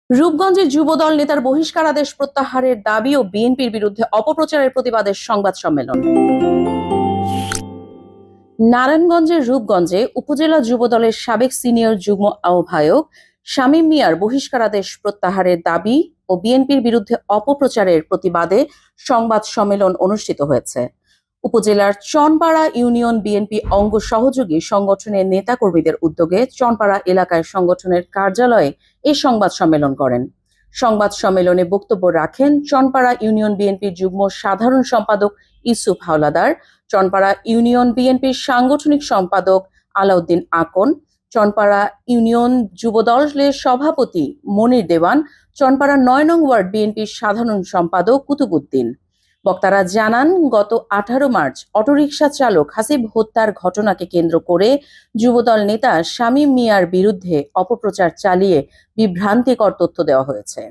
রূপগঞ্জে যুবদল নেতার বহিষ্কারাদেশ প্রত্যাহারের দাবি ও বিএনপির বিরুদ্ধে অপপ্রচারের প্রতিবাদে সংবাদ সম্মেলন। নারায়ণগঞ্জের রূপগঞ্জে উপজেলা যুবদলের সাবেক সিনিয়র যুগ্ম আহ্বায়ক শামীম মিয়ার বহিষ্কারাদেশ প্রত্যাহারের দাবি ও বিএনপির বিরুদ্ধে অপপ্রচারের প্রতিবাদে সংবাদ সম্মেলন অনুষ্ঠিত হয়েছে। উপজেলার চনপাড়া ইউনিয়ন বিএনপি অঙ্গ সহযোগী সংগঠনের নেতাকর্মীদের উদ্যোগে চনপাড়া এলাকায় সংগঠনের কার্যালয়ে এই সংবাদ সম্মেলন করেন। সংবাদ সম্মেলনে বক্তব্য রাখেন চনপাড়া ইউনিয়ন বিএনপির যুগ্ম সাধারণ সম্পাদক ইউসুফ হাওলাদার, চনপাড়া ইউনিয়ন বিএনপির সাংগঠনিক সম্পাদক আলাউদ্দিন আকন, চনপাড়া ইউনিয়ন যুবদলের সভাপতি মনির দেওয়ান, চনপাড়া ৯ নং ওয়ার্ড বিএনপির সাধারণ সম্পাদক কুতুবুদ্দিন। বক্তারা জানান, গত 18 মার্চ অটোরিকশা চালক হাসিব হত্যার ঘটনাকে কেন্দ্র করে যুবদল নেতা শামীম মিয়ার বিরুদ্ধে অপপ্রচার চালিয়ে বিভ্রান্তিকর তথ্য দেওয়া হয়েছে।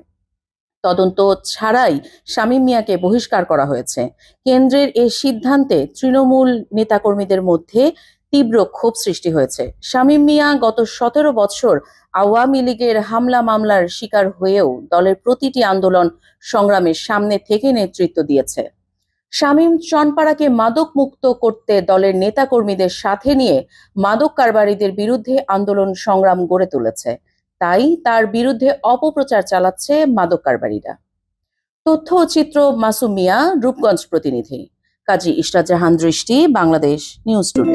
তদন্ত ছাড়াই শামীম মিয়াকে বহিষ্কার করা হয়েছে। কেন্দ্রের এই সিদ্ধান্তে তৃণমূল নেতাকর্মীদের মধ্যে তীব্র ক্ষোভ সৃষ্টি হয়েছে। শামীম মিয়া গত 17 বছর আওয়ামী লীগের হামলা মামলার শিকার হয়েও দলের প্রতিটি আন্দোলন সংগ্রামের সামনে থেকে নেতৃত্ব দিয়েছে। শামীম চনপাড়াকে মাদক মুক্ত করতে দলের নেতাকর্মীদের সাথে নিয়ে মাদক কারবারিদের বিরুদ্ধে আন্দোলন সংগ্রাম গড়ে তুলেছে। তাই তার বিরুদ্ধে অপপ্রচার চালাচ্ছে মাদক কারবারিরা। তথ্য ও চিত্র মাসুম মিয়া, রূপগঞ্জ প্রতিনিধি। কাজী ইশরাত জাহান দৃষ্টি, বাংলাদেশ নিউজ টুডে।